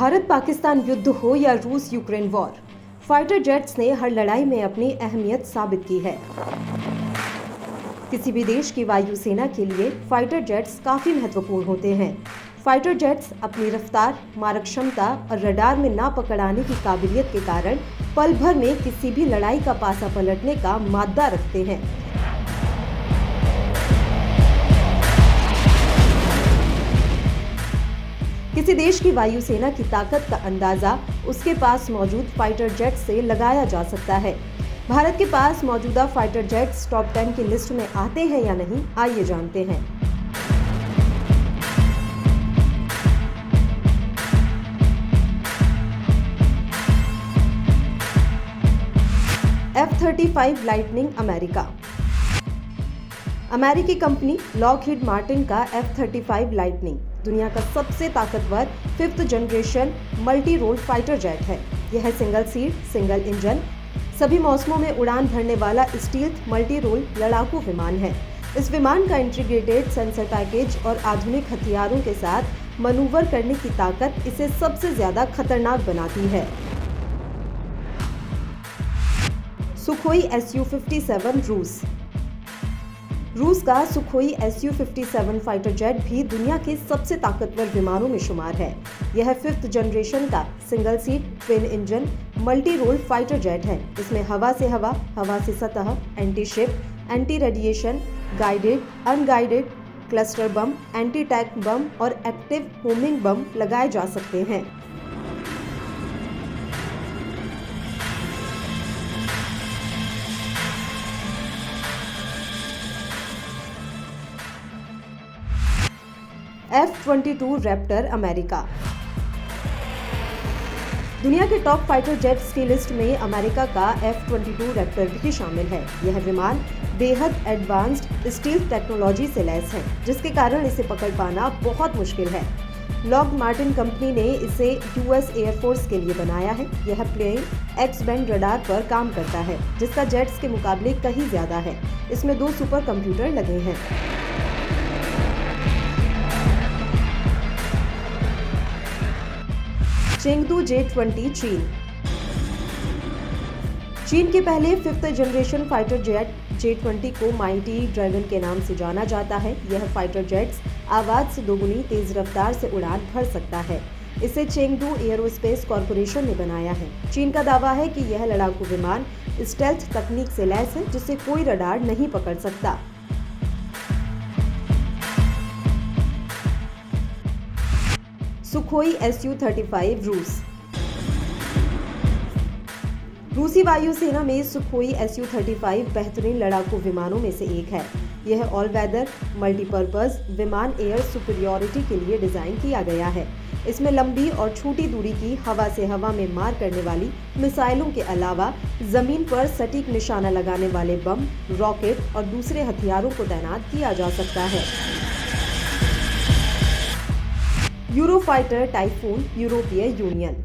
भारत पाकिस्तान युद्ध हो या रूस यूक्रेन वॉर, फाइटर जेट्स ने हर लड़ाई में अपनी अहमियत साबित की है। किसी भी देश की वायुसेना के लिए फाइटर जेट्स काफी महत्वपूर्ण होते हैं। फाइटर जेट्स अपनी रफ्तार, मारक क्षमता और रडार में ना पकड़ आने की काबिलियत के कारण पल भर में किसी भी लड़ाई का पासा पलटने का मादा रखते हैं। किसी देश की वायुसेना की ताकत का अंदाजा उसके पास मौजूद फाइटर जेट से लगाया जा सकता है। भारत के पास मौजूदा फाइटर जेट्स टॉप 10 की लिस्ट में आते हैं या नहीं, आइए जानते हैं। F-35 lightning America. अमेरिकी कंपनी लॉकहीड मार्टिन का F-35 लाइटनिंग दुनिया का सबसे ताकतवर 5th generation multi role fighter jet है। यह सिंगल सीट, सिंगल इंजन, सभी मौसमों में उड़ान भरने वाला स्टील्थ मल्टी रोल लड़ाकू विमान है। इस विमान का इंटीग्रेटेड सेंसर पैकेज और आधुनिक हथियारों के साथ मनूवर करने की ताकत इसे सबसे ज्यादा खतरनाक बनाती है। सुखोई Su-57 रूस का सुखोई Su-57 फाइटर जेट भी दुनिया के सबसे ताकतवर विमानों में शुमार है। यह 5th जनरेशन का single seat, twin engine, multi role fighter jet है। इसमें हवा से हवा, हवा से सतह, anti ship, anti radiation, guided, unguided, cluster bomb, anti tank bomb और एक्टिव होमिंग बम लगाए जा सकते हैं। F-22 Raptor America. दुनिया के टॉप फाइटर जेट्स की लिस्ट में अमेरिका का F-22 रैप्टर भी शामिल है। यह विमान बेहद एडवांस्ड स्टील्थ टेक्नोलॉजी से लैस है, जिसके कारण इसे पकड़ पाना बहुत मुश्किल है। लॉकहीड मार्टिन कंपनी ने इसे US एयरफोर्स के लिए बनाया है। यह प्लेन एक्स बैंड रडार पर काम करता है, जिसका जेट्स के मुकाबले कहीं ज्यादा है। इसमें 2 सुपर कंप्यूटर लगे हैं। चेंगदू J-20 चीन के पहले 5th generation fighter jet J-20 को माइटी ड्रैगन के नाम से जाना जाता है। यह फाइटर जेट्स आवाज से दोगुनी तेज रफ्तार से उड़ान भर सकता है। इसे चेंगदू एयरोस्पेस कॉरपोरेशन ने बनाया है। चीन का दावा है कि यह लड़ाकू विमान स्टेल्थ तकनीक से लैस है, जिसे कोई रडार नहीं पकड़ सकता। सुखोई Su-35 रूसी वायुसेना में सुखोई Su-35 बेहतरीन लड़ाकू विमानों में से एक है। यह ऑल वेदर मल्टीपर्पज विमान एयर सुपीरियॉरिटी के लिए डिजाइन किया गया है। इसमें लंबी और छोटी दूरी की हवा से हवा में मार करने वाली मिसाइलों के अलावा जमीन पर सटीक निशाना लगाने वाले बम, रॉकेट और दूसरे हथियारों को तैनात किया जा सकता है। यूरोफाइटर टाइफून यूरोपीय यूनियन।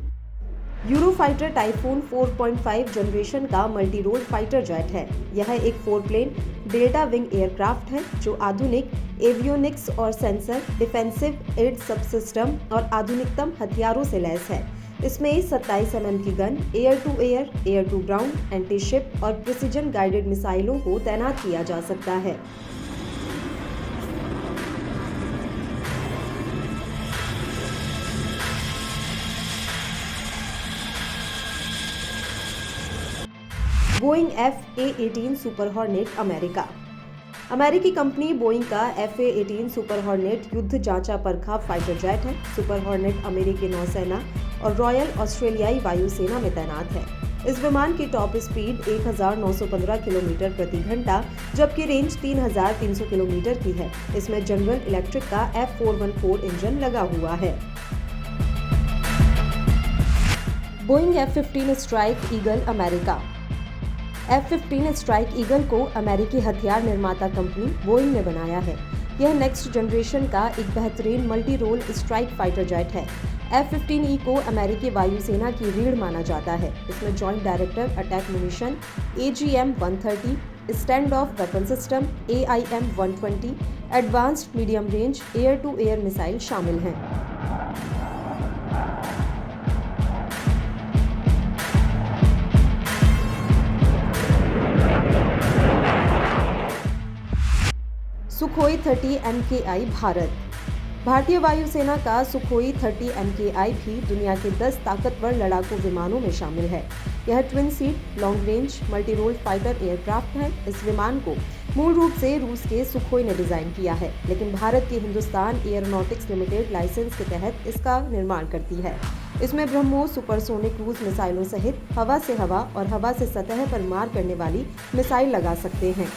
यूरोफाइटर टाइफून 4.5 जनरेशन का मल्टी रोल फाइटर जेट है। यह एक 4 प्लेन डेल्टा विंग एयरक्राफ्ट है, जो आधुनिक एवियोनिक्स और सेंसर, डिफेंसिव एड सबसिस्टम और आधुनिकतम हथियारों से लैस है। इसमें 27 mm की gun, air to air, air to ground, anti ship और प्रिसीजन गाइडेड मिसाइलों को तैनात किया जा सकता है। Boeing FA-18 super hornet America. अमेरिकी कंपनी बोइंग का FA-18 सुपर हॉर्नेट युद्ध जांचा परखा फाइटर जेट है। सुपर हॉर्नेट अमेरिकी नौसेना और रॉयल ऑस्ट्रेलियाई वायुसेना में तैनात है। इस विमान की टॉप स्पीड 1915 किलोमीटर प्रति घंटा, जबकि रेंज 3300 किलोमीटर की है। इसमें जनरल इलेक्ट्रिक का F414 इंजन लगा हुआ है। Boeing F-15 strike eagle America. F-15 strike eagle को अमेरिकी हथियार निर्माता कंपनी बोइंग ने बनाया है। यह नेक्स्ट जनरेशन का एक बेहतरीन multi role strike fighter jet है। F-15E को अमेरिकी वायुसेना की रीढ़ माना जाता है। इसमें joint director attack munition AGM-130, stand off weapon system AIM-120, advanced medium range air to air missile शामिल हैं। Sukhoi 30 MKI Bharat. भारतीय वायुसेना का सुखोई 30 MKI भी दुनिया के 10 ताकतवर लड़ाकू विमानों में शामिल है। यह twin seat long range multi role fighter aircraft है। इस विमान को मूल रूप से रूस के सुखोई ने डिजाइन किया है, लेकिन भारत की हिंदुस्तान एयरोनॉटिक्स लिमिटेड लाइसेंस के तहत इसका निर्माण करती है। इसमें ब्रह्मोस सुपरसोनिक क्रूज मिसाइलों सहित हवा से हवा और हवा से सतह पर मार करने वाली मिसाइल लगा सकते हैं।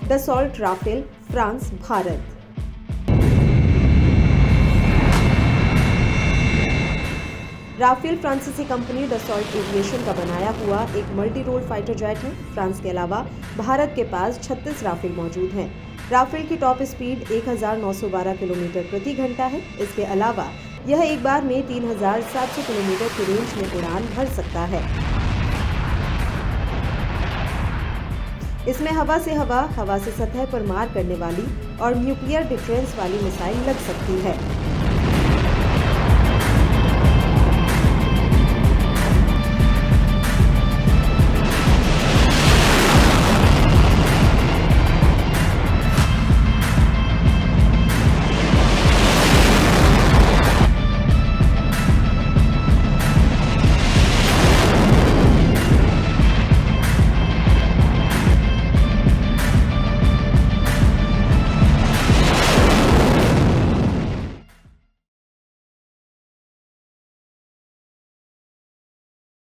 Dassault Rafale France Bharat. Rafale फ्रांसीसी कंपनी डसॉल्ट एविएशन का बनाया हुआ एक मल्टी रोल फाइटर जेट है। फ्रांस के अलावा भारत के पास 36 राफेल मौजूद हैं। राफेल की टॉप स्पीड 1912 किलोमीटर प्रति घंटा है। इसके अलावा यह एक बार में 3700 किलोमीटर की रेंज में उड़ान भर सकता है। इसमें हवा से हवा, हवा से सतह पर मार करने वाली और न्यूक्लियर डिफेंस वाली मिसाइल लग सकती है।